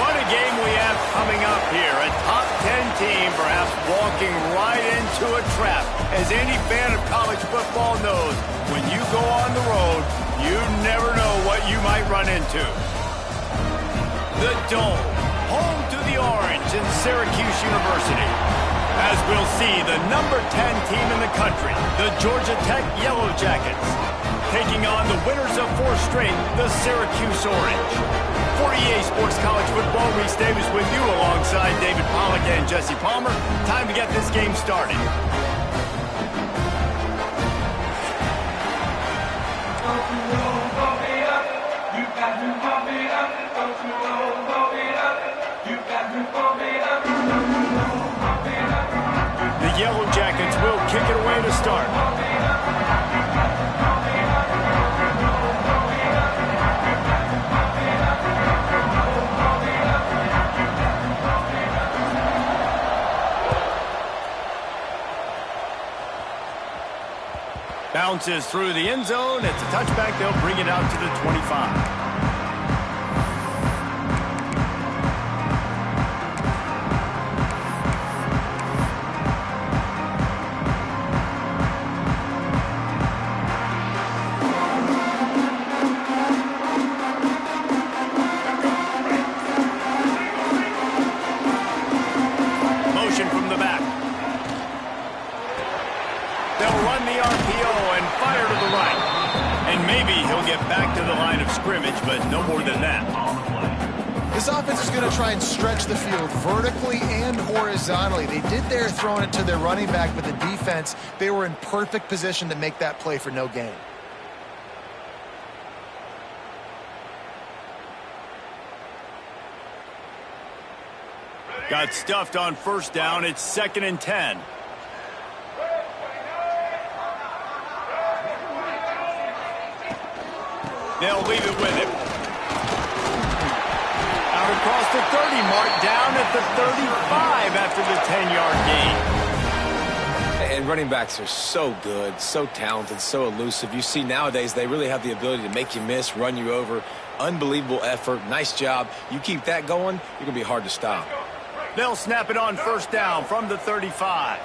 What a game we have coming up here. A top 10 team perhaps walking right into a trap. As any fan of college football knows, when you go on the road, you never know what you might run into. The Dome, home to the Orange and Syracuse University. As we'll see, the number 10 team in the country, the Georgia Tech Yellow Jackets, taking on the winners of 4 straight, the Syracuse Orange. For EA Sports College Football, Reese Davis with you alongside David Pollack and Jesse Palmer. Time to get this game started. The Yellow Jackets will kick it away to start. Bounces through the end zone. It's a touchback. They'll bring it out to the 25. Motion from the back. They'll run the RPO and fire to the right. And maybe he'll get back to the line of scrimmage, but no more than that. This offense is going to try and stretch the field vertically and horizontally. They did there throwing it to their running back, but the defense, they were in perfect position to make that play for no gain. Got stuffed on first down. It's 2nd and 10. They'll leave it with him. Out across the 30 mark, down at the 35 after the 10-yard gain. And running backs are so good, so talented, so elusive. You see nowadays they really have the ability to make you miss, run you over. Unbelievable effort. Nice job. You keep that going, you're going to be hard to stop. They'll snap it on first down from the 35.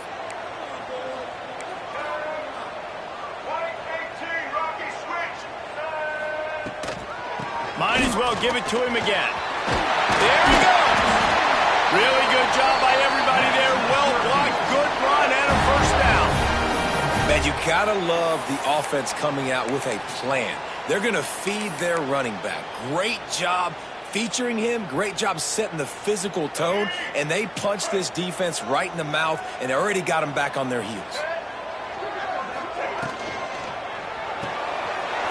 Might as well give it to him again. There he goes. Really good job by everybody there. Well blocked, good run, and a first down. Man, you gotta love the offense coming out with a plan. They're gonna feed their running back. Great job featuring him. Great job setting the physical tone. And they punched this defense right in the mouth and already got them back on their heels.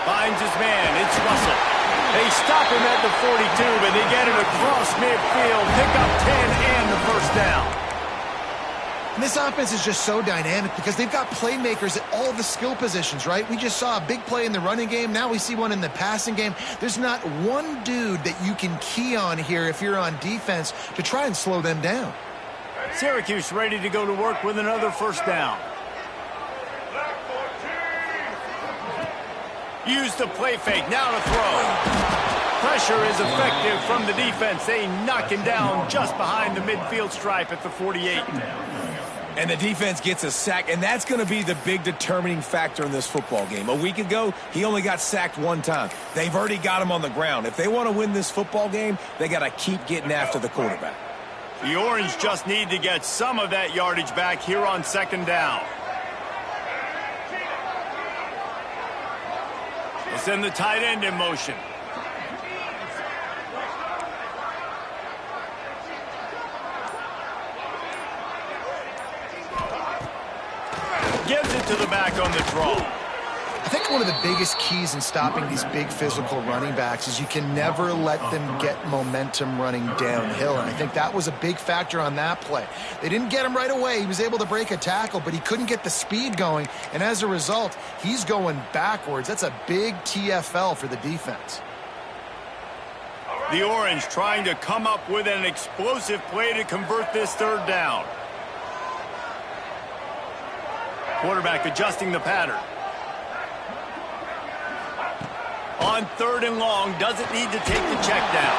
Finds his man. It's Russell. They stop him at the 42, but they get it across midfield. Pick up 10 and the first down. And this offense is just so dynamic because they've got playmakers at all the skill positions, right? We just saw a big play in the running game. Now we see one in the passing game. There's not one dude that you can key on here if you're on defense to try and slow them down. Syracuse ready to go to work with another first down. Use the play fake, now to throw. Pressure is effective from the defense. They knock him down just behind the midfield stripe at the 48. And the defense gets a sack, and that's going to be the big determining factor in this football game. A week ago, he only got sacked 1 time. They've already got him on the ground. If they want to win this football game, they got to keep getting after the quarterback. The Orange just need to get some of that yardage back here on 2nd down. We'll send the tight end in motion. Gives it to the back on the draw. I think one of the biggest keys in stopping these big physical running backs is you can never let them get momentum running downhill. And I think that was a big factor on that play. They didn't get him right away. He was able to break a tackle, but he couldn't get the speed going. And as a result, he's going backwards. That's a big TFL for the defense. The Orange trying to come up with an explosive play to convert this 3rd down. Quarterback adjusting the pattern. On 3rd and long, doesn't need to take the check down.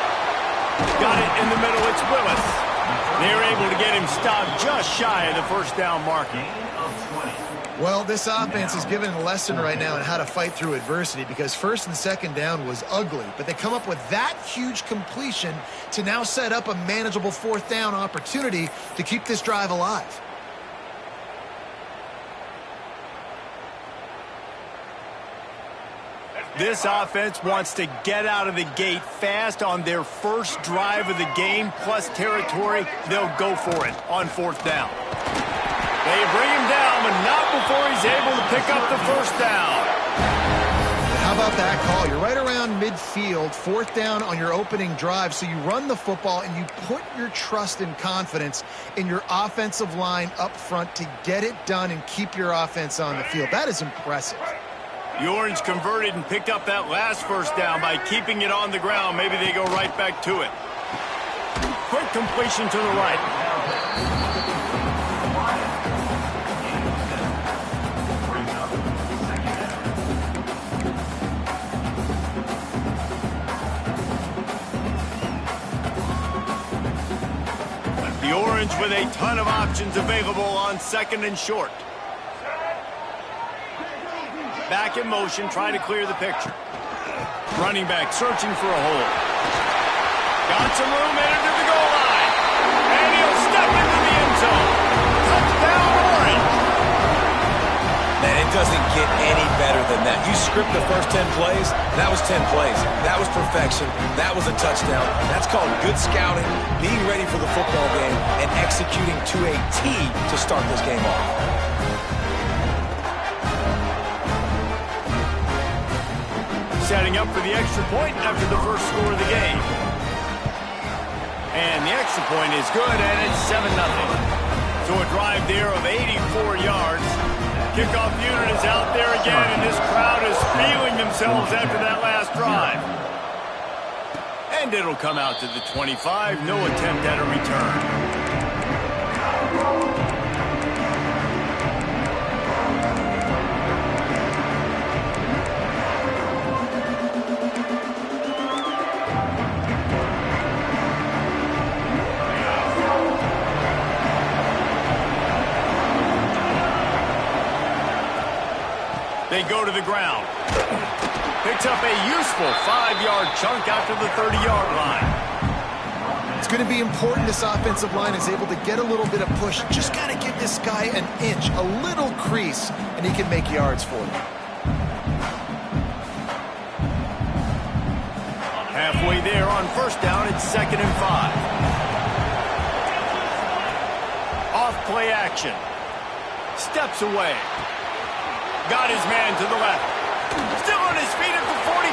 Got it in the middle. It's Willis. They're able to get him stopped just shy of the first down marker. Well, this offense is given a lesson right now on how to fight through adversity because first and second down was ugly, but they come up with that huge completion to now set up a manageable fourth down opportunity to keep this drive alive. This offense wants to get out of the gate fast on their first drive of the game, plus territory. They'll go for it on fourth down. They bring him down, but not before he's able to pick up the first down. How about that call? You're right around midfield, fourth down on your opening drive, so you run the football and you put your trust and confidence in your offensive line up front to get it done and keep your offense on the field. That is impressive. The Orange converted and picked up that last first down by keeping it on the ground. Maybe they go right back to it. Quick completion to the right. The Orange with a ton of options available on second and short. Back in motion, trying to clear the picture. Running back searching for a hole. Got some room, headed to the goal line. And he'll step into the end zone. Touchdown, Orange. Man, it doesn't get any better than that. You script the first 10 plays, that was 10 plays. That was perfection. That was a touchdown. That's called good scouting, being ready for the football game, and executing to a T to start this game off. Setting up for the extra point after the first score of the game. And the extra point is good, and it's 7-0. So a drive there of 84 yards. Kickoff unit is out there again, and this crowd is feeling themselves after that last drive. And it'll come out to the 25. No attempt at a return. They go to the ground. Picks up a useful 5-yard chunk after the 30-yard line. It's going to be important this offensive line is able to get a little bit of push. Just got to give this guy an inch, a little crease, and he can make yards for you. Halfway there on first down, it's 2nd and 5. Off play action. Steps away. Got his man to the left. Still on his feet at the 45.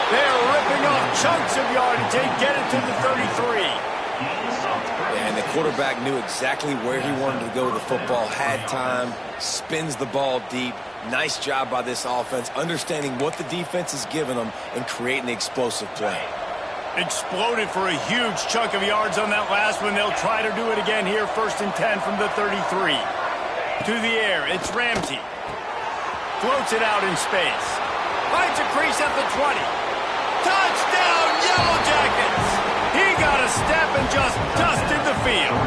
They're ripping off chunks of yardage. They get it to the 33. And the quarterback knew exactly where he wanted to go with the football, had time, spins the ball deep. Nice job by this offense, understanding what the defense is giving them and creating the explosive play. Exploded for a huge chunk of yards on that last one. They'll try to do it again here, 1st and 10 from the 33. To the air, it's Ramsey. Floats it out in space. Finds a crease at the 20. Touchdown, Yellow Jackets! He got a step and just dusted the field.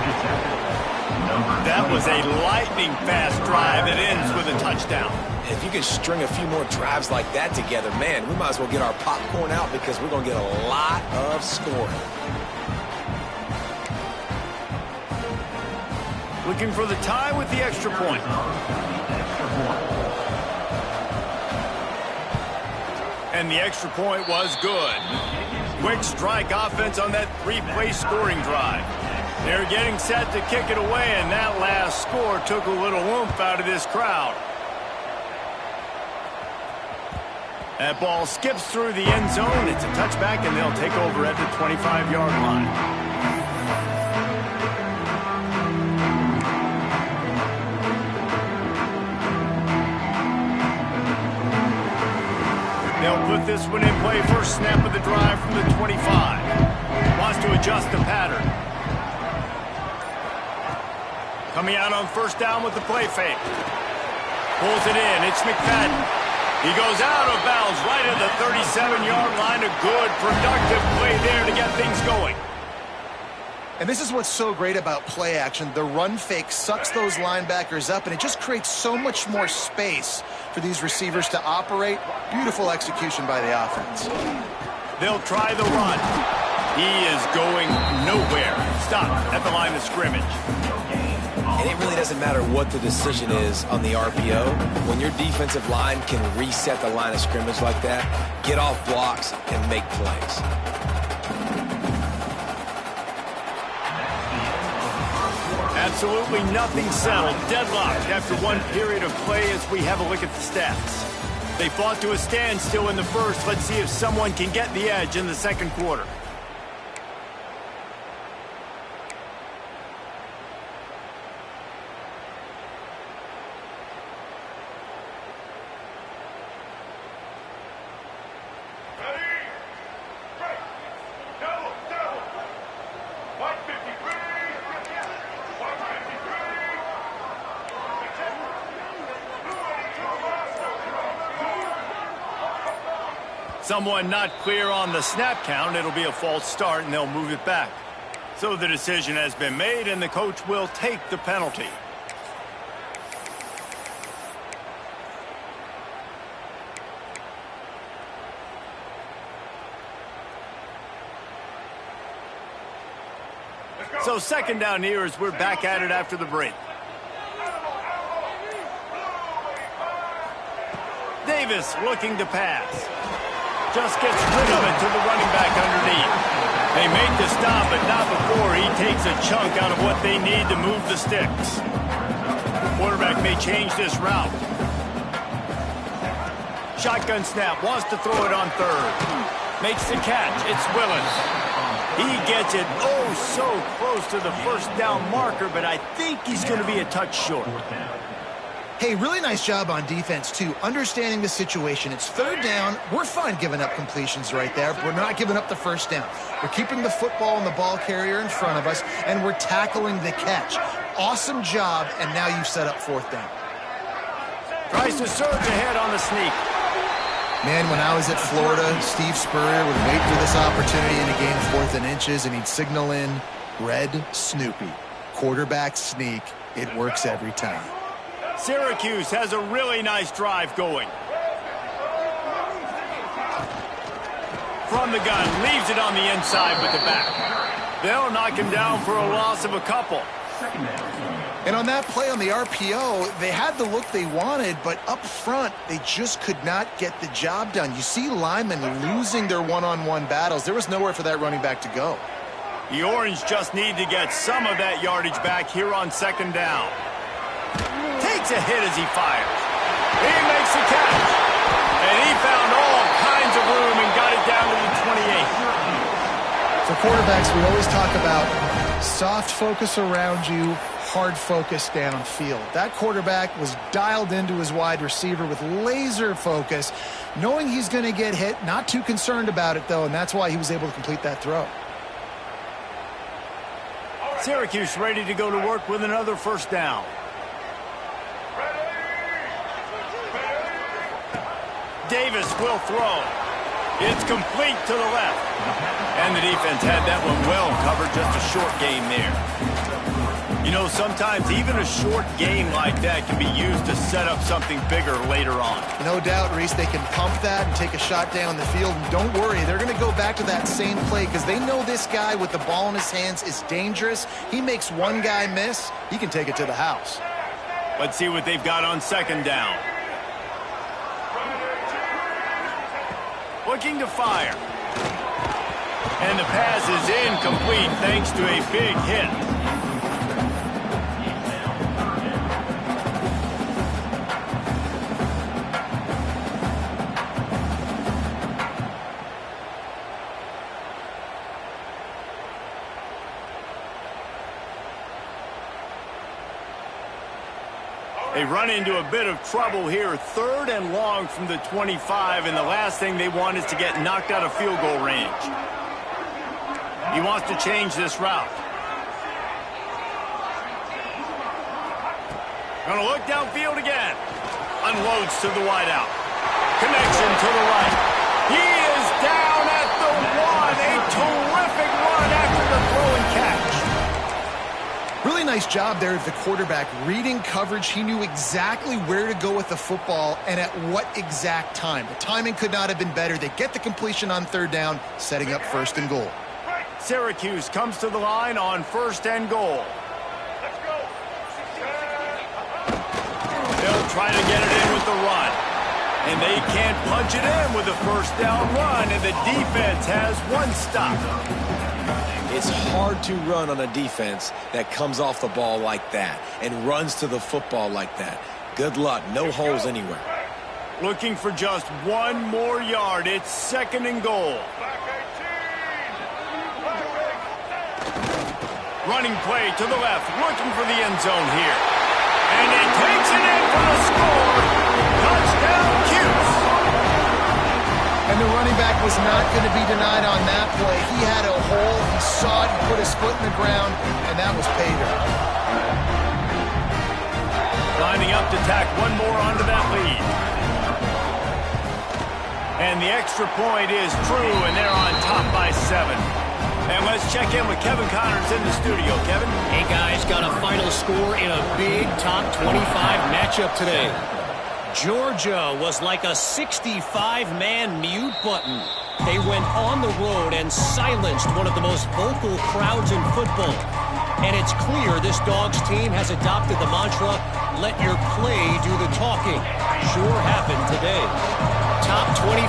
That was a lightning-fast drive that ends with a touchdown. If you can string a few more drives like that together, man, we might as well get our popcorn out because we're going to get a lot of scoring. Looking for the tie with the extra point. And the extra point was good. Quick strike offense on that 3-play scoring drive. They're getting set to kick it away, and that last score took a little oomph out of this crowd. That ball skips through the end zone. It's a touchback, and they'll take over at the 25-yard line. They'll put this one in play. First snap of the drive from the 25. Wants to adjust the pattern. Coming out on first down with the play fake. Pulls it in. It's McFadden. He goes out of bounds right at the 37-yard line. A good, productive play there to get things going. And this is what's so great about play action. The run fake sucks those linebackers up, and it just creates so much more space for these receivers to operate. Beautiful execution by the offense. They'll try the run. He is going nowhere. Stop at the line of scrimmage. And it really doesn't matter what the decision is on the RPO. When your defensive line can reset the line of scrimmage like that, get off blocks and make plays. Absolutely nothing settled. Deadlocked after one period of play as we have a look at the stats. They fought to a standstill in the first. Let's see if someone can get the edge in the second quarter. Someone not clear on the snap count. It'll be a false start, and they'll move it back. So the decision has been made, and the coach will take the penalty. So second down here as we're back at it after the break. Davis looking to pass. Just gets rid of it to the running back underneath. They make the stop, but not before he takes a chunk out of what they need to move the sticks. Quarterback may change this route. Shotgun snap, wants to throw it on third. Makes the catch, it's Willis. He gets it so close to the first down marker, but I think he's going to be a touch short. Hey, really nice job on defense, too, understanding the situation. It's third down. We're fine giving up completions right there. We're not giving up the first down. We're keeping the football and the ball carrier in front of us, and we're tackling the catch. Awesome job, and now you've set up fourth down. Tries to surge ahead on the sneak. Man, when I was at Florida, Steve Spurrier would wait for this opportunity in a game 4th and inches, and he'd signal in Red Snoopy. Quarterback sneak. It works every time. Syracuse has a really nice drive going. From the gun, leaves it on the inside with the back. They'll knock him down for a loss of a couple. And on that play on the RPO, they had the look they wanted, but up front, they just could not get the job done. You see linemen losing their one-on-one battles. There was nowhere for that running back to go. The Orange just need to get some of that yardage back here on second down. Takes a hit as he fires. He makes the catch. And he found all kinds of room and got it down to the 28. For quarterbacks, we always talk about soft focus around you, hard focus downfield. That quarterback was dialed into his wide receiver with laser focus, knowing he's going to get hit, not too concerned about it, though, and that's why he was able to complete that throw. Syracuse ready to go to work with another first down. Davis will throw. It's complete to the left. And the defense had that one well covered, just a short game there. You know, sometimes even a short game like that can be used to set up something bigger later on. No doubt, Reese, they can pump that and take a shot down the field. And don't worry, they're going to go back to that same play because they know this guy with the ball in his hands is dangerous. He makes one guy miss, he can take it to the house. Let's see what they've got on second down. Looking to fire. And the pass is incomplete thanks to a big hit. They run into a bit of trouble here. 3rd and long from the 25, and the last thing they want is to get knocked out of field goal range. He wants to change this route. Gonna look downfield again. Unloads to the wideout. Connection to the right. He job there of the quarterback. Reading coverage, he knew exactly where to go with the football and at what exact time. The timing could not have been better. They get the completion on third down, setting up first and goal. Syracuse comes to the line on first and goal. They'll try to get it in with the run. And they can't punch it in with a first down run, and the defense has one stop. It's hard to run on a defense that comes off the ball like that and runs to the football like that. Good luck. No holes anywhere. Looking for just one more yard. It's second and goal. Running play to the left, looking for the end zone here. And he takes it in for the score. Touchdown, Cuse. And the running back was not going to be denied on that play. He had a hole, he saw it, he put his foot in the ground, and that was pay dirt. Lining up to tack one more onto that lead. And the extra point is true, and they're on top by 7. And let's check in with Kevin Connors in the studio. Kevin? Hey, guys, got a final score in a big top 25 matchup today. Georgia was like a 65-man mute button. They went on the road and silenced one of the most vocal crowds in football. And it's clear this Dogs team has adopted the mantra, let your play do the talking. Sure happened today. Top 25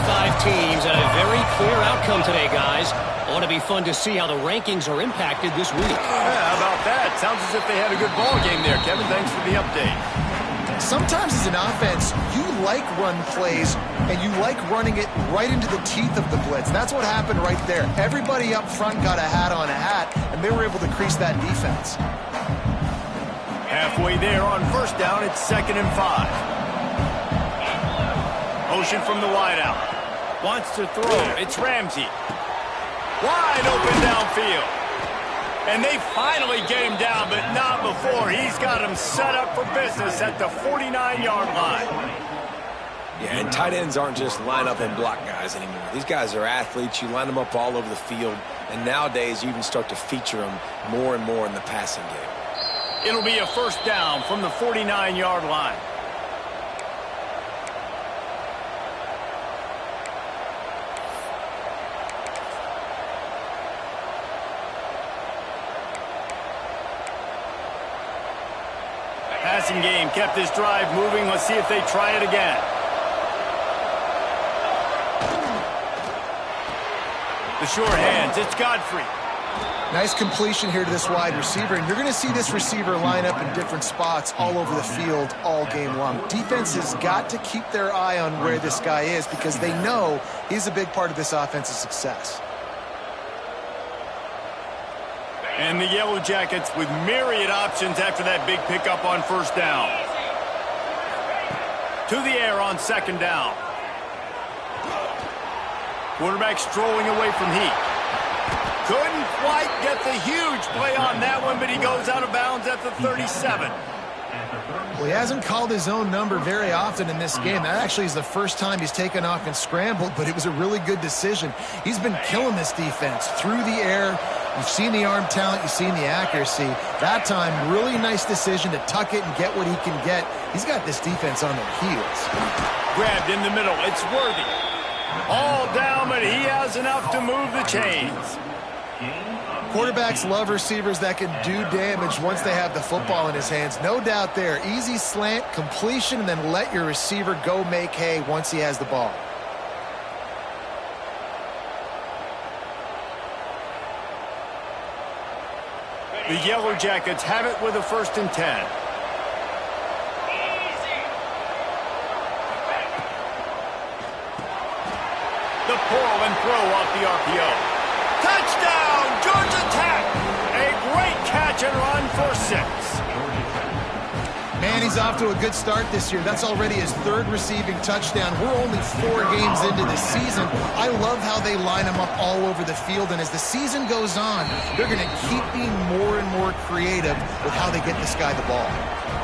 teams and a very clear outcome today, guys. Ought to be fun to see how the rankings are impacted this week. Yeah, how about that? Sounds as if they had a good ball game there, Kevin. Thanks for the update. Sometimes as an offense, you like run plays, and you like running it right into the teeth of the blitz. That's what happened right there. Everybody up front got a hat on a hat, and they were able to crease that defense. Halfway there on first down, it's second and 5. Motion from the wideout. Wants to throw. It's Ramsey. Wide open downfield. And they finally get him down, but not before. He's got him set up for business at the 49-yard line. Yeah, and tight ends aren't just line up and block guys anymore. These guys are athletes. You line them up all over the field. And nowadays, you even start to feature them more and more in the passing game. It'll be a first down from the 49-yard line. Passing game kept this drive moving. Let's see if they try it again. The short hands, it's Godfrey. Nice completion here to this wide receiver, and you're going to see this receiver line up in different spots all over the field all game long. Defense has got to keep their eye on where this guy is because they know he's a big part of this offense's success. And the Yellow Jackets with myriad options after that big pickup on first down. To the air on second down. Quarterback strolling away from Heat. Couldn't quite get the huge play on that one, but he goes out of bounds at the 37. Well, he hasn't called his own number very often in this game. That actually is the first time he's taken off and scrambled, but it was a really good decision. He's been killing this defense through the air. You've seen the arm talent, you've seen the accuracy. That time, really nice decision to tuck it and get what he can get. He's got this defense on their heels. Grabbed in the middle, it's Worthy. All down, but he has enough to move the chains. Quarterbacks love receivers that can do damage once they have the football in his hands. No doubt there. Easy slant, completion, and then let your receiver go make hay once he has the ball. The Yellow Jackets have it with a first and 10. The pull and throw off the RPO. Touchdown, Georgia Tech! A great catch and run for 6. Man, he's off to a good start this year. That's already his 3rd receiving touchdown. We're only 4 games into the season. I love how they line him up all over the field, and as the season goes on, they're going to keep being more and more creative with how they get this guy the ball.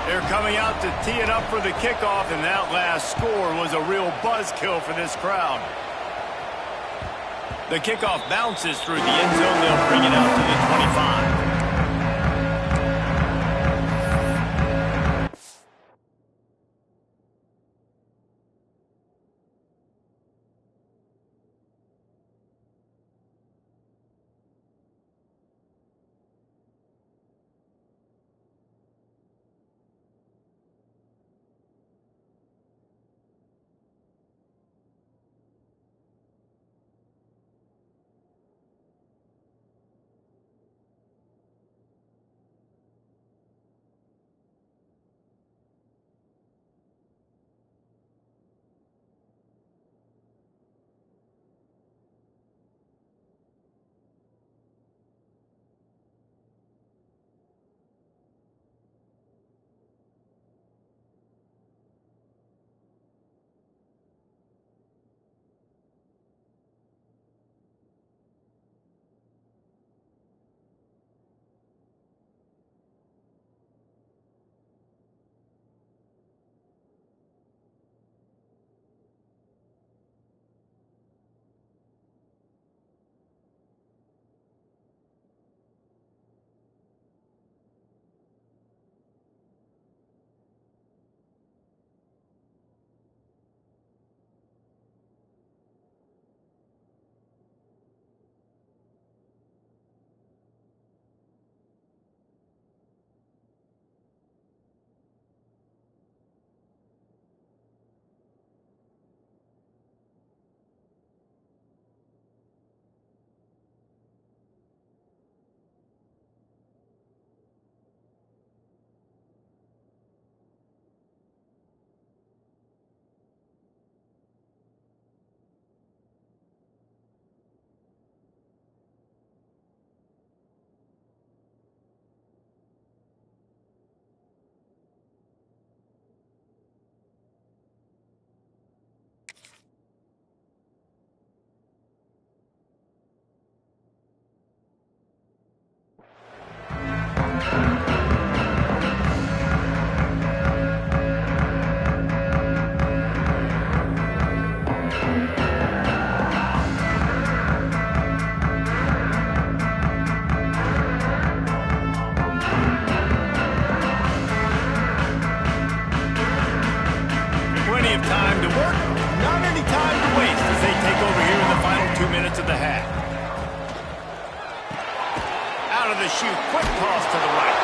They're coming out to tee it up for the kickoff, and that last score was a real buzzkill for this crowd. The kickoff bounces through the end zone. They'll bring it out to the 25. 2 minutes of the half. Out of the chute, quick toss to the right.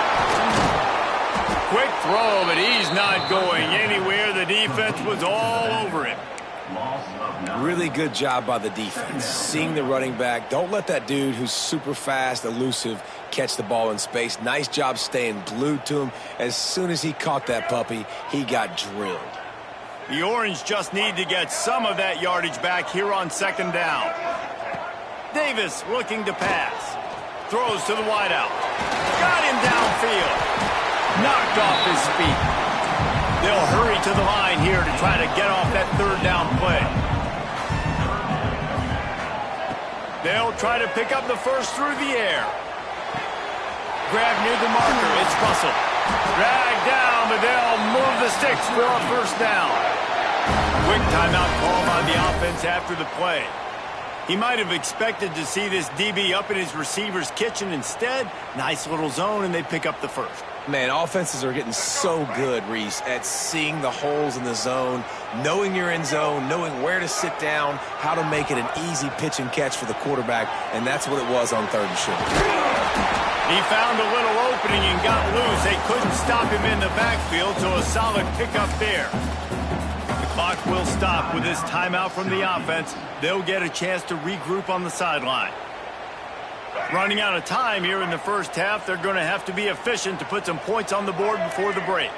Quick throw, but he's not going anywhere. The defense was all over him. Really good job by the defense. Seeing the running back. Don't let that dude who's super fast, elusive, catch the ball in space. Nice job staying glued to him. As soon as he caught that puppy, he got drilled. The Orange just need to get some of that yardage back here on 2nd down. Davis looking to pass. Throws to the wideout. Got him downfield. Knocked off his feet. They'll hurry to the line here to try to get off that 3rd down play. They'll try to pick up the first through the air. Grab near the marker. It's Russell. Dragged down, but they'll move the sticks for a 1st down. Quick timeout called on the offense after the play. He might have expected to see this DB up in his receiver's kitchen. Instead, nice little zone, and they pick up the 1st. Man, offenses are getting so good, Reese, at seeing the holes in the zone, knowing you're in zone, knowing where to sit down, how to make it an easy pitch and catch for the quarterback, and that's what it was on 3rd and short. He found a little opening and got loose. They couldn't stop him in the backfield, so a solid pickup there. The clock will stop with this timeout from the offense. They'll get a chance to regroup on the sideline. Running out of time here in the 1st half, they're going to have to be efficient to put some points on the board before the break.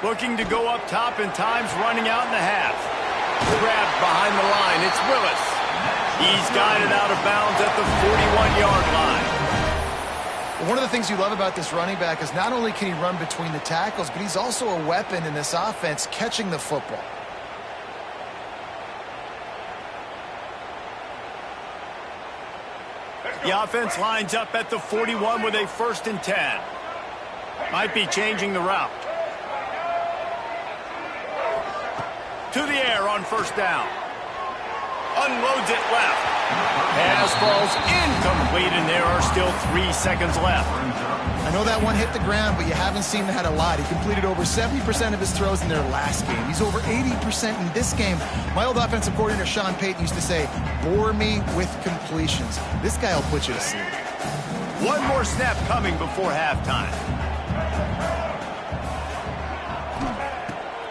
Looking to go up top, and time's running out in the half. Grabbed behind the line. It's Willis. He's guided out of bounds at the 41-yard line. One of the things you love about this running back is not only can he run between the tackles, but he's also a weapon in this offense catching the football. The offense lines up at the 41 with a 1st and 10. Might be changing the route. To the air on 1st down. Unloads it left. Pass falls incomplete, and there are still 3 seconds left. I know that one hit the ground, but you haven't seen that a lot. He completed over 70% of his throws in their last game. He's over 80% in this game. My old offensive coordinator, Sean Payton, used to say, bore me with completions. This guy will put you to sleep. One more snap coming before halftime.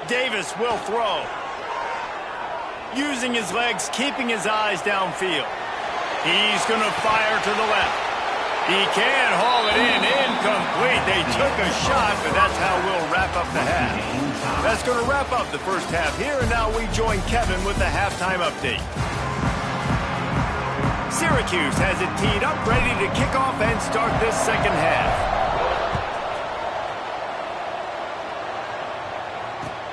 Davis will throw. Using his legs, keeping his eyes downfield. He's going to fire to the left. He can haul it in. Incomplete. They took a shot, but that's how we'll wrap up the half. That's going to wrap up the 1st half here, and now we join Kevin with the halftime update. Syracuse has it teed up, ready to kick off and start this 2nd half.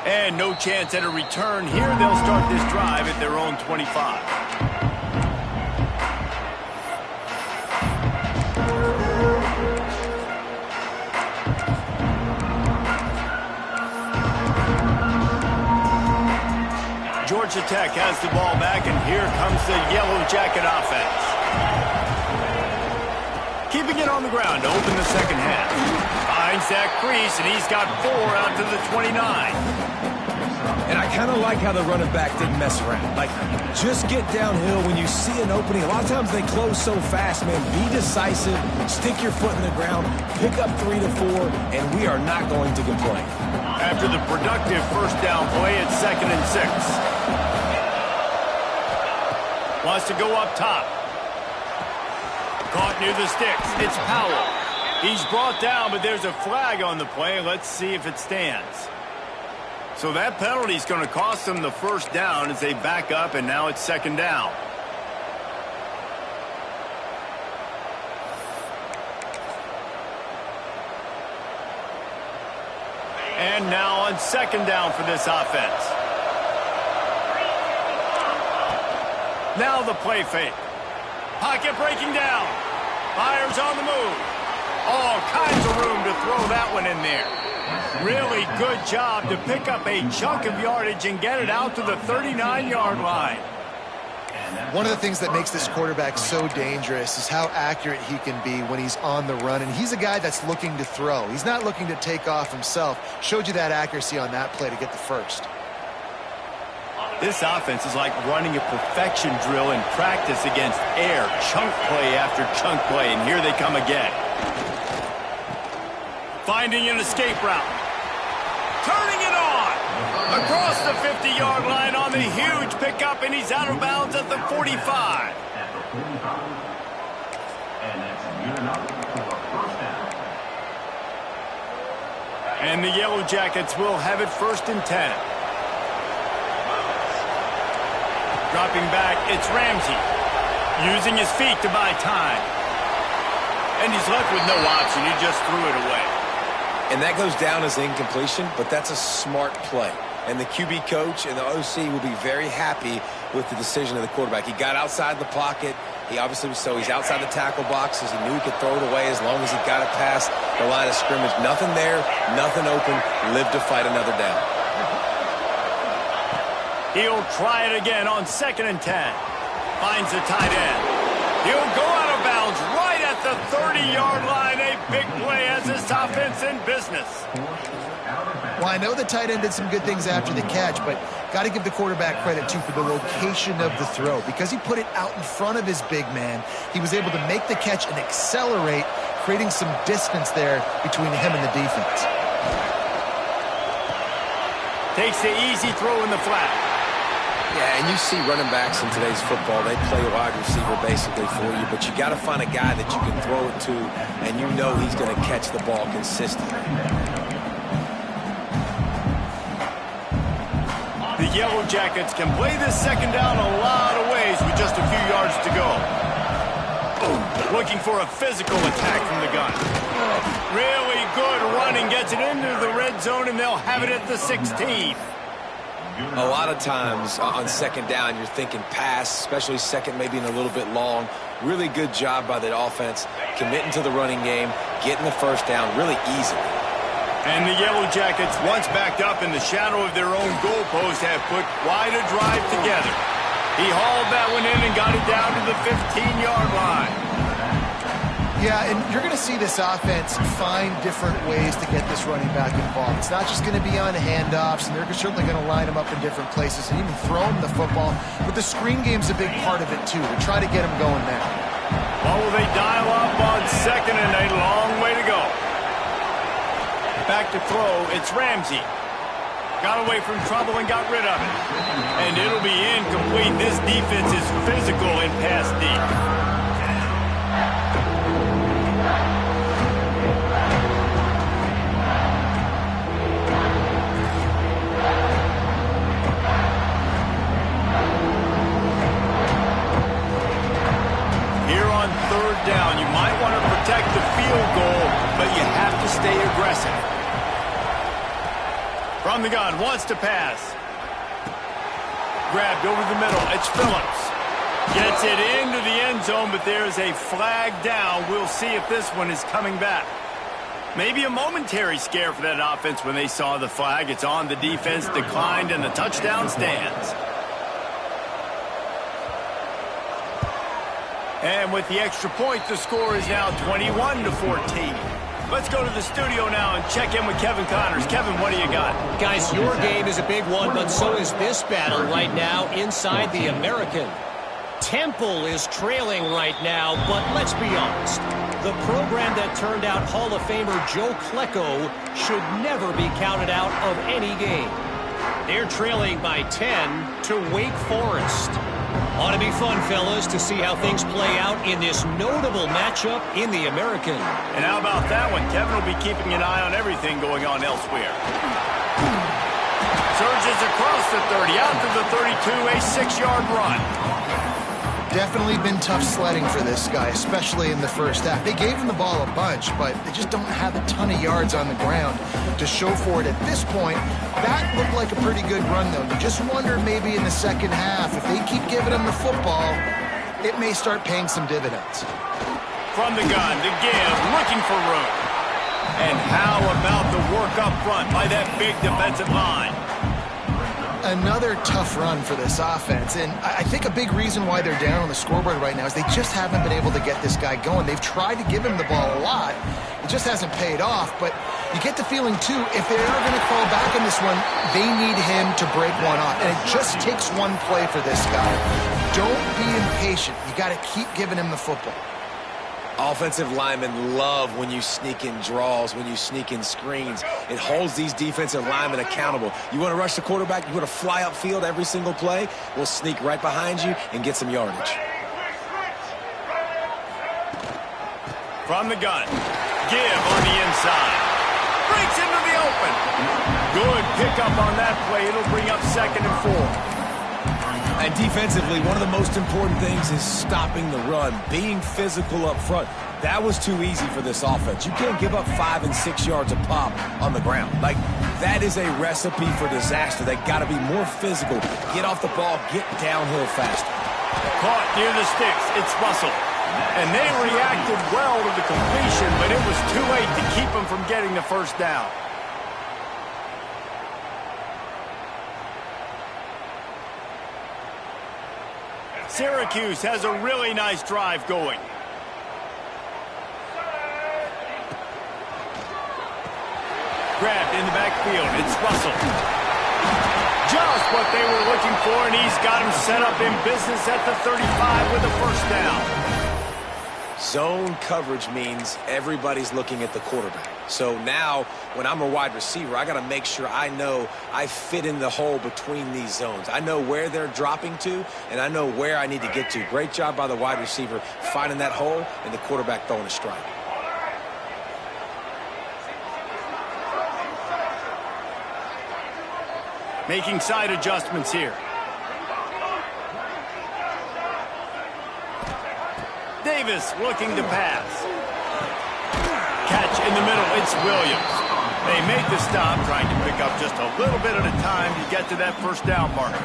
And no chance at a return here. They'll start this drive at their own 25. Georgia Tech has the ball back, and here comes the Yellow Jacket offense. Keeping it on the ground to open the 2nd half. Finds that crease, and he's got 4 out to the 29. And I kind of like how the running back didn't mess around. Like, just get downhill when you see an opening. A lot of times they close so fast, man. Be decisive, stick your foot in the ground, pick up 3 to 4, and we are not going to complain. After the productive 1st down play, it's 2nd and 6. Wants to go up top. Caught near the sticks. It's Powell. He's brought down, but there's a flag on the play. Let's see if it stands. So that penalty is going to cost them the 1st down as they back up, and now it's 2nd down. And now on 2nd down for this offense. Now the play fake. Pocket breaking down. Fires on the move. All kinds of room to throw that one in there. Really good job to pick up a chunk of yardage and get it out to the 39-yard line. One of the things that makes this quarterback so dangerous is how accurate he can be when he's on the run. And he's a guy that's looking to throw. He's not looking to take off himself. Showed you that accuracy on that play to get the 1st. This offense is like running a perfection drill in practice against air. Chunk play after chunk play, and here they come again. Finding an escape route. Turning it on. Across the 50-yard line on the huge pickup, and he's out of bounds at the 45. And the Yellow Jackets will have it 1st and 10. Dropping back, it's Ramsey. Using his feet to buy time. And he's left with no option. He just threw it away. And that goes down as incompletion, but that's a smart play. And the QB coach and the OC will be very happy with the decision of the quarterback. He got outside the pocket. He obviously was so he's outside the tackle boxes. He knew he could throw it away as long as he got it past the line of scrimmage. Nothing there, nothing open. Live to fight another down. He'll try it again on 2nd and 10. Finds the tight end. He'll go out of bounds right at the 30-yard line. A big play as this offense in business. Well, I know the tight end did some good things after the catch, but got to give the quarterback credit, too, for the location of the throw. Because he put it out in front of his big man, he was able to make the catch and accelerate, creating some distance there between him and the defense. Takes the easy throw in the flat. Yeah, and you see running backs in today's football, they play wide receiver basically for you, but you got to find a guy that you can throw it to, and you know he's going to catch the ball consistently. The Yellow Jackets can play this 2nd down a lot of ways with just a few yards to go. Looking for a physical attack from the gun. Really good running, gets it into the red zone, and they'll have it at the 16. A lot of times on 2nd down, you're thinking pass, especially 2nd, maybe in a little bit long. Really good job by the offense, committing to the running game, getting the 1st down really easily. And the Yellow Jackets, once backed up in the shadow of their own goalpost, have put quite a drive together. He hauled that one in and got it down to the 15-yard line. Yeah, and you're going to see this offense find different ways to get this running back involved. It's not just going to be on handoffs, and they're certainly going to line him up in different places and even throw him the football. But the screen game's a big part of it, too, to try to get him going now. Well, will they dial up on 2nd and a long way to go? Back to throw, it's Ramsey. Got away from trouble and got rid of it. And it'll be incomplete. This defense is physical in pass deep. Down. You might want to protect the field goal, but you have to stay aggressive. From the gun, wants to pass. Grabbed over the middle. It's Phillips. Gets it into the end zone, but there's a flag down. We'll see if this one is coming back. Maybe a momentary scare for that offense when they saw the flag. It's on the defense, declined, and the touchdown stands. And with the extra point, the score is now 21-14. Let's go to the studio now and check in with Kevin Connors. Kevin, what do you got? Guys, your game is a big one, but so is this battle right now inside the American. Temple is trailing right now, but let's be honest. The program that turned out Hall of Famer Joe Klecko should never be counted out of any game. They're trailing by 10 to Wake Forest. Ought to be fun, fellas, to see how things play out in this notable matchup in the American. And how about that one? Kevin will be keeping an eye on everything going on elsewhere. Surges across the 30, out to the 32, a 6-yard run. Definitely been tough sledding for this guy, especially in the first half. They gave him the ball a bunch, but they just don't have a ton of yards on the ground to show for it at this point. That looked like a pretty good run, though. You just wonder maybe in the second half, if they keep giving him the football, it may start paying some dividends. From the gun, to give, looking for room. And how about the work up front by that big defensive line? Another tough run for this offense, and I think a big reason why they're down on the scoreboard right now is they just haven't been able to get this guy going. They've tried to give him the ball a lot. It just hasn't paid off, but You get the feeling, too, if they are going to call back in this one, they need him to break one off. And it just takes one play for this guy. Don't be impatient. You got to keep giving him the football. Offensive linemen love when you sneak in draws, when you sneak in screens. It holds these defensive linemen accountable. You want to rush the quarterback, you want to fly upfield every single play, we'll sneak right behind you and get some yardage. From the gun, give on the inside. Breaks into the open. Good pickup on that play. It'll bring up 2nd and 4. And defensively, one of the most important things is stopping the run, being physical up front. That was too easy for this offense. You can't give up 5 and 6 yards a pop on the ground. Like, that is a recipe for disaster. They got to be more physical. Get off the ball, get downhill faster. Caught near the sticks. It's Russell. And they reacted well to the completion, but it was too late to keep them from getting the first down. Syracuse has a really nice drive going. Grabbed in the backfield. It's Russell. Just what they were looking for, and he's got him set up in business at the 35 with a first down. Zone coverage means everybody's looking at the quarterback. So now, when I'm a wide receiver, I got to make sure I know I fit in the hole between these zones. I know where they're dropping to, and I know where I need to get to. Great job by the wide receiver finding that hole, and the quarterback throwing a strike. Making side adjustments here. Davis looking to pass. Catch in the middle. It's Williams. They make the stop, trying to pick up just a little bit at a time to get to that first down marker.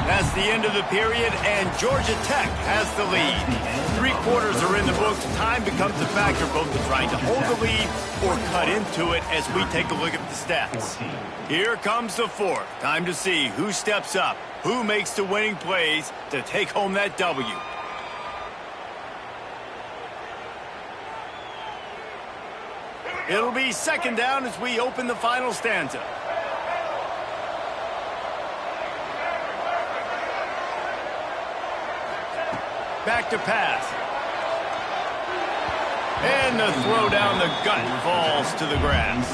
That's the end of the period, and Georgia Tech has the lead. 3 quarters are in the books. Time becomes a factor, both in trying to hold the lead or cut into it as we take a look at the stats. Here comes the 4th. Time to see who steps up, who makes the winning plays to take home that W. It'll be 2nd down as we open the final stanza. Back to pass. And the throw down the gut falls to the grass.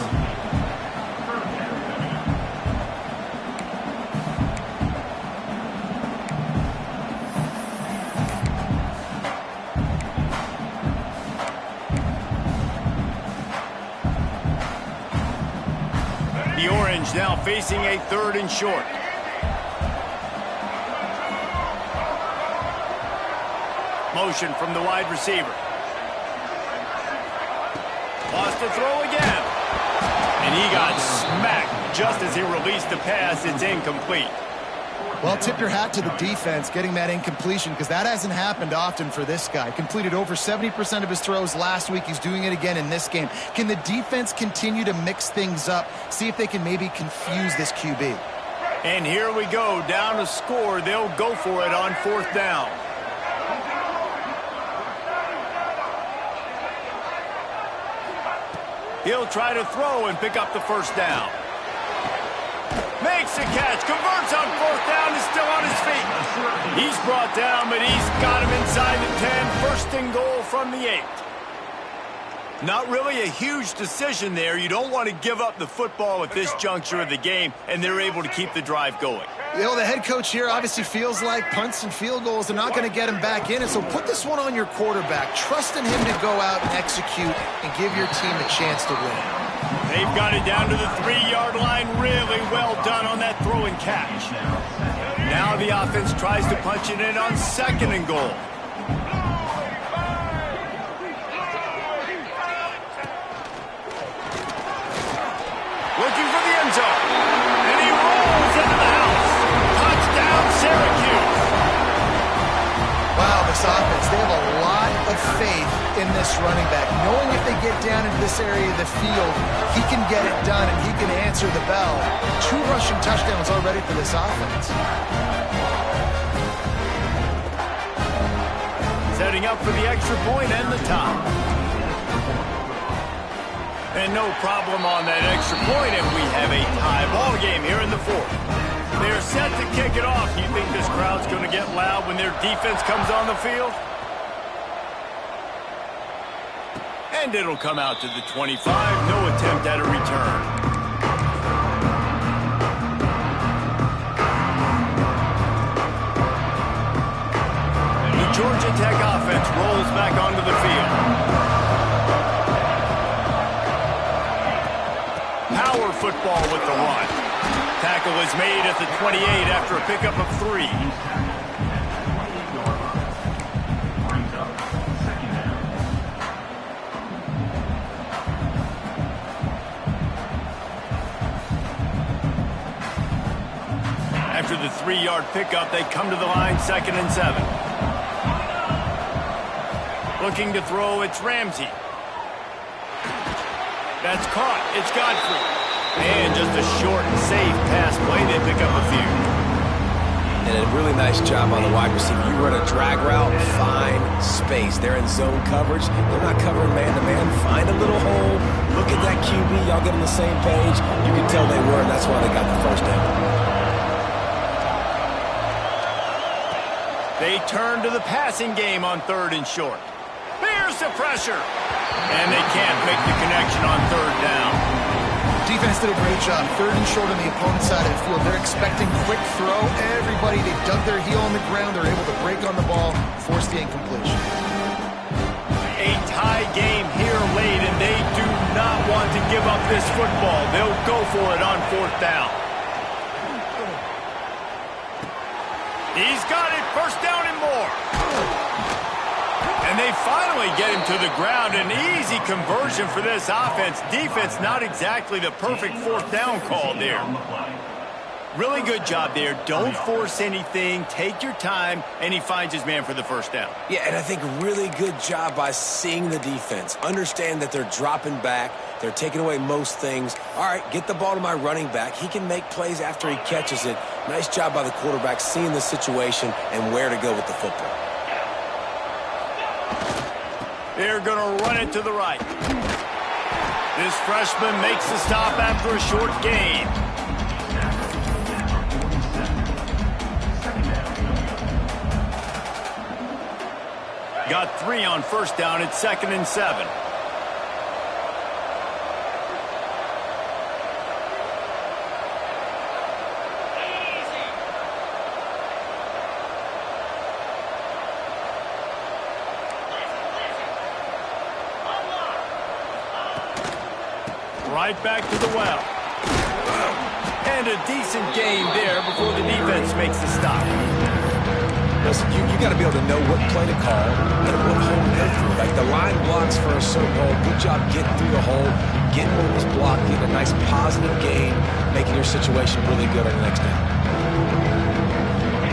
The Orange now facing a 3rd and short. Motion from the wide receiver. Lost the throw again. And he got smacked just as he released the pass. It's incomplete. Well, tip your hat to the defense getting that incompletion, because that hasn't happened often for this guy. Completed over 70% of his throws last week. He's doing it again in this game. Can the defense continue to mix things up? See if they can maybe confuse this QB. And here we go. Down to score. They'll go for it on 4th down. He'll try to throw and pick up the first down. Makes a catch, converts on 4th down, is still on his feet. He's brought down, but he's got him inside the 10. 1st and goal from the 8. Not really a huge decision there. You don't want to give up the football at this juncture of the game, and they're able to keep the drive going. You know, the head coach here obviously feels like punts and field goals are not going to get him back in, and so put this one on your quarterback. Trust in him to go out and execute and give your team a chance to win. They've got it down to the 3-yard line. Really well done on that throw and catch. Now the offense tries to punch it in on 2nd and goal. Looking for the end zone. And he rolls into the house. Touchdown, Syracuse. Wow, this offense, they have a lot of faith in this running back. Knowing if they get down into this area of the field, he can get it done and he can answer the bell. 2 rushing touchdowns already for this offense. setting up for the extra point and the tie. And no problem on that extra point, and we have a tie ball game here in the fourth. They're set to kick it off. You think this crowd's going to get loud when their defense comes on the field? And it'll come out to the 25. No attempt at a return. The Georgia Tech offense rolls back onto the field. Power football with the run. Tackle is made at the 28 after a pickup of 3. After the 3-yard pickup, they come to the line 2nd and 7. Looking to throw, it's Ramsey. That's caught. It's Godfrey. And just a short and safe pass play. They pick up a few. And a really nice job on the wide receiver. You run a drag route, find space. They're in zone coverage. They're not covering man-to-man. Find a little hole. Look at that QB. Y'all get on the same page. You can tell they were, and that's why they got the first down. They turn to the passing game on 3rd and short. Here's the pressure. And they can't make the connection on 3rd down. Defense did a great job. 3rd and short on the opponent's side of the field. They're expecting quick throw. Everybody, they dug their heel on the ground. They're able to break on the ball, force the incompletion. A tie game here late, and they do not want to give up this football. They'll go for it on 4th down. He's got it. 1st down and more. And they finally get him to the ground. An easy conversion for this offense. Defense, not exactly the perfect 4th down call there. Really good job there. Don't force anything. Take your time. And he finds his man for the 1st down. Yeah, and I think really good job by seeing the defense. Understand that they're dropping back. They're taking away most things. All right, get the ball to my running back. He can make plays after he catches it. Nice job by the quarterback seeing the situation and where to go with the football. They're going to run it to the right. This freshman makes the stop after a short gain. Got 3 on 1st down. It's 2nd and 7. Right back to the well. And a decent game there before the defense makes the stop. Listen, you got to be able to know what play to call and what hole to go through. Like the line blocks for a certain hole. Good job getting through the hole, getting what was blocked, getting a nice positive gain, making your situation really good on the next down.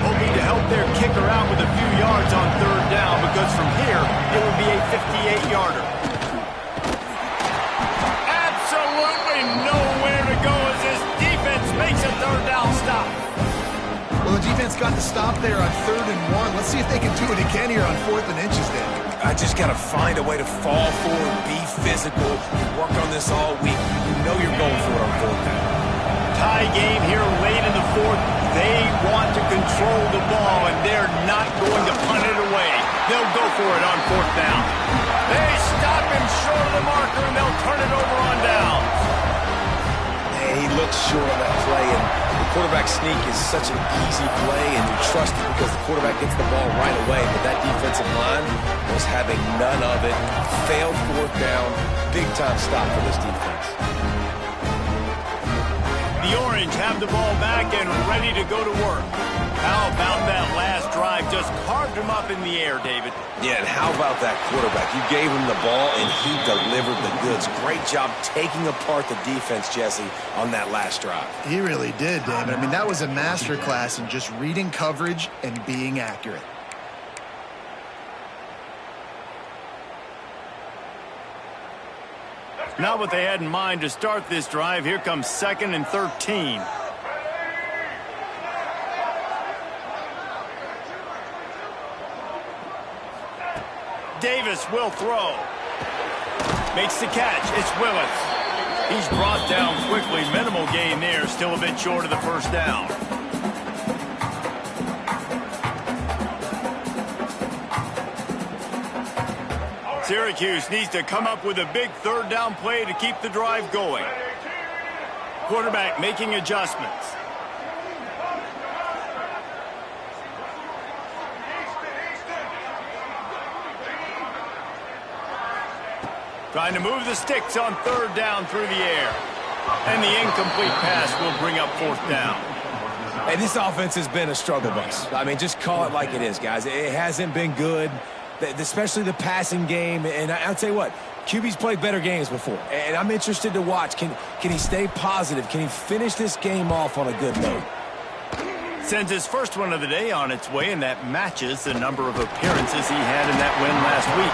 Hoping to help their kicker out with a few yards on 3rd down, because from here, it would be a 58-yarder. Nowhere to go as this defense makes a 3rd down stop. Well, the defense got the stop there on 3rd and 1. Let's see if they can do it again here on 4th and inches, Dan. I just got to find a way to fall forward, be physical, work on this all week. You know you're going for it on 4th down. Tie game here late in the 4th. They want to control the ball, and they're not going to punt it away. They'll go for it on 4th down. They stop him short of the marker, and they'll turn it over on downs. He looks short on that play, and the quarterback sneak is such an easy play, and you trust it because the quarterback gets the ball right away. But that defensive line was having none of it. Failed 4th down. Big-time stop for this defense. The Orange have the ball back and ready to go to work. How about that last drive? Just carved him up in the air, David. Yeah, and how about that quarterback? You gave him the ball, and he delivered the goods. Great job taking apart the defense, Jesse, on that last drive. He really did, David. I mean, that was a masterclass in just reading coverage and being accurate. Not what they had in mind to start this drive. Here comes 2nd and 13. Davis will throw. Makes the catch. It's Willis. He's brought down quickly. Minimal gain there. Still a bit short of the first down. Syracuse needs to come up with a big third down play to keep the drive going. Quarterback making adjustments. Trying to move the sticks on third down through the air. And the incomplete pass will bring up fourth down. Hey, this offense has been a struggle bus. I mean, just call it like it is, guys. It hasn't been good, especially the passing game. And I'll tell you what, QB's played better games before. And I'm interested to watch. Can he stay positive? Can he finish this game off on a good note? Sends his first one of the day on its way, and that matches the number of appearances he had in that win last week.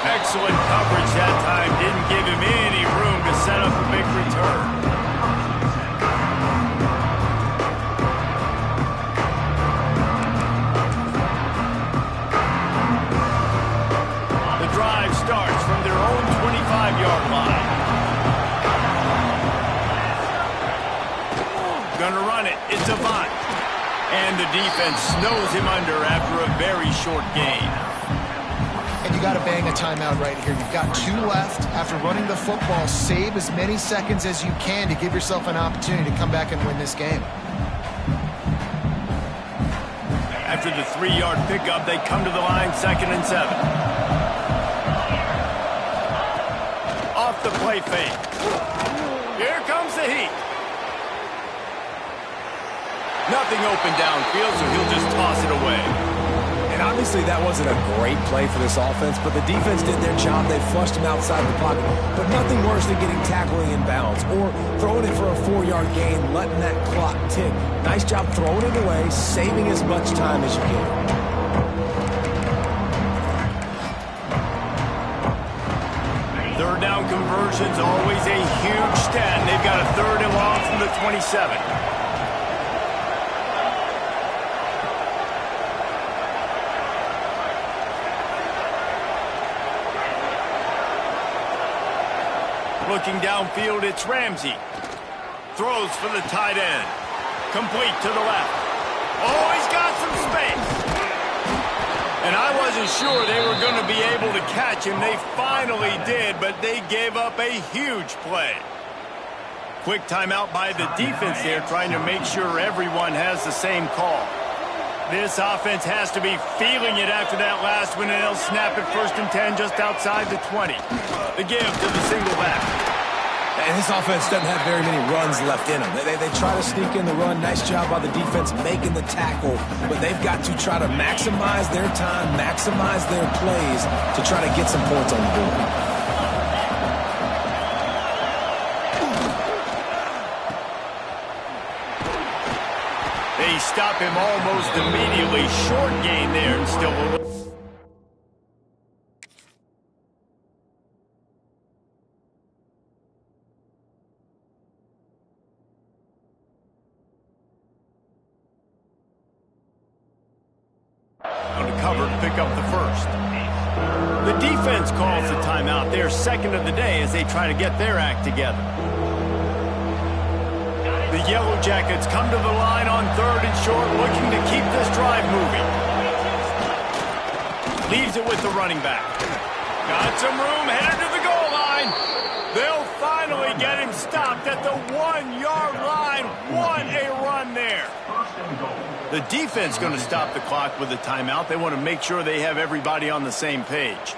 Excellent coverage that time. Didn't give him any room to set up a big return. The drive starts from their own 25-yard line. Gonna run it. It's Avant. And the defense snows him under after a very short gain. And you got to bang a timeout right here. You've got 2 left. After running the football, save as many seconds as you can to give yourself an opportunity to come back and win this game. After the 3-yard pickup, they come to the line, 2nd and 7. Off the play fake. Here comes the heat. Nothing open downfield, so he'll just toss it away. And obviously that wasn't a great play for this offense, but the defense did their job. They flushed him outside the pocket. But nothing worse than getting tackling in bounds or throwing it for a 4-yard gain, letting that clock tick. Nice job throwing it away, saving as much time as you can. Third down conversion's always a huge stat. They've got a 3rd and long from the 27. Looking downfield, it's Ramsey. Throws for the tight end. Complete to the left. Oh, he's got some space. And I wasn't sure they were going to be able to catch him. They finally did, but they gave up a huge play. Quick timeout by the defense there, trying to make sure everyone has the same call. This offense has to be feeling it after that last one, and they'll snap it 1st and 10 just outside the 20. The give to the single back. And this offense doesn't have very many runs left in them. They try to sneak in the run. Nice job by the defense making the tackle, but they've got to try to maximize their time, maximize their plays to try to get some points on the board. They stop him almost immediately. Short gain there and still a little. On the cover to pick up the first. The defense calls the timeout. Their 2nd of the day as they try to get their act together. The Yellow Jackets come to the line on 3rd and short, looking to keep this drive moving. Leaves it with the running back. Got some room, headed to the goal line. They'll finally get him stopped at the 1-yard line. What a run there. The defense going to stop the clock with a timeout. They want to make sure they have everybody on the same page.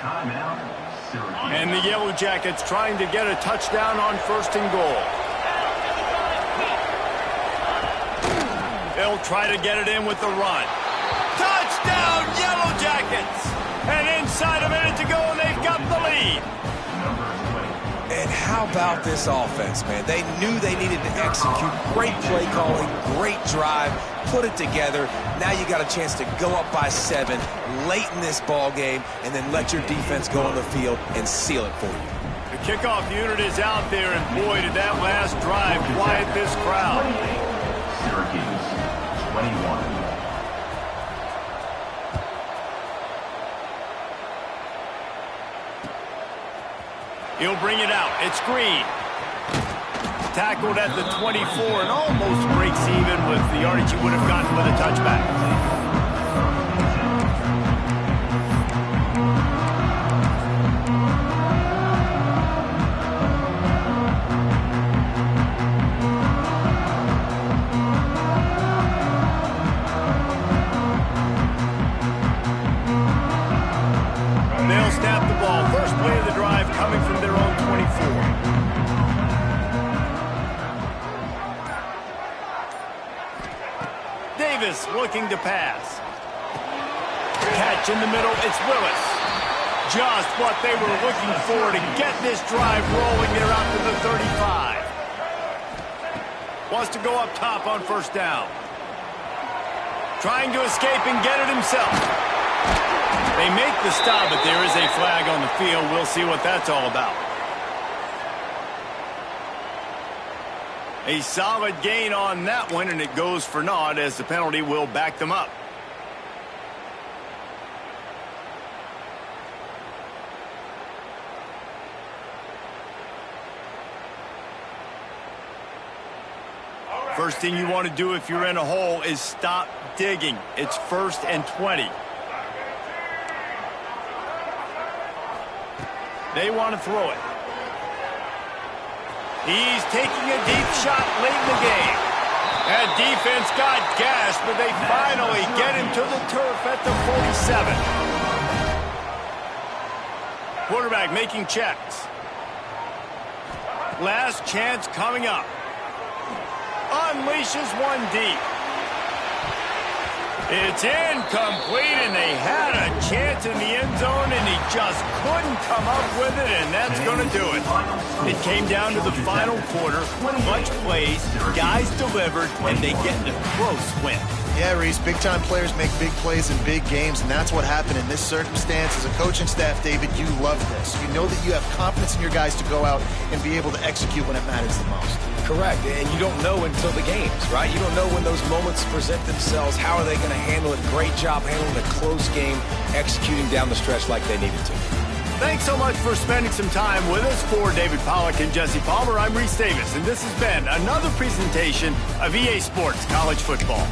And the Yellow Jackets trying to get a touchdown on 1st and goal. They'll try to get it in with the run. Touchdown, Yellow Jackets! And inside a minute to go, and they've got the lead. And how about this offense, man? They knew they needed to execute. Great play calling, great drive, put it together. Now you got a chance to go up by 7 late in this ball game and then let your defense go on the field and seal it for you. The kickoff unit is out there, and boy, did that last drive quiet this crowd. Syracuse, 21. He'll bring it out. It's Green. Tackled at the 24 and almost breaks even with the yardage he would have gotten with a touchback. They'll snap the ball. First play of the drive coming from their own 24. Davis looking to pass. Catch in the middle, it's Willis. Just what they were looking for to get this drive rolling there out to the 35. Wants to go up top on first down. Trying to escape and get it himself. They make the stop, but there is a flag on the field. We'll see what that's all about. A solid gain on that one, and it goes for naught as the penalty will back them up. First thing you want to do if you're in a hole is stop digging. It's 1st and 20. They want to throw it. He's taking a deep shot late in the game. That defense got gashed, but they finally get him to the turf at the 47. Quarterback making checks. Last chance coming up. Unleashes one deep. It's incomplete, and they had a chance in the end zone, and he just couldn't come up with it, and that's going to do it. It came down to the final quarter, clutch plays, guys delivered, and they get a close win. Yeah, Reese, big-time players make big plays in big games, and that's what happened in this circumstance. As a coaching staff, David, you love this. You know that you have confidence in your guys to go out and be able to execute when it matters the most. Correct, and you don't know until the games, right? You don't know when those moments present themselves. How are they going to handle it? Great job handling a close game, executing down the stretch like they needed to. Thanks so much for spending some time with us. For David Pollack and Jesse Palmer, I'm Reese Davis, and this has been another presentation of EA Sports College Football.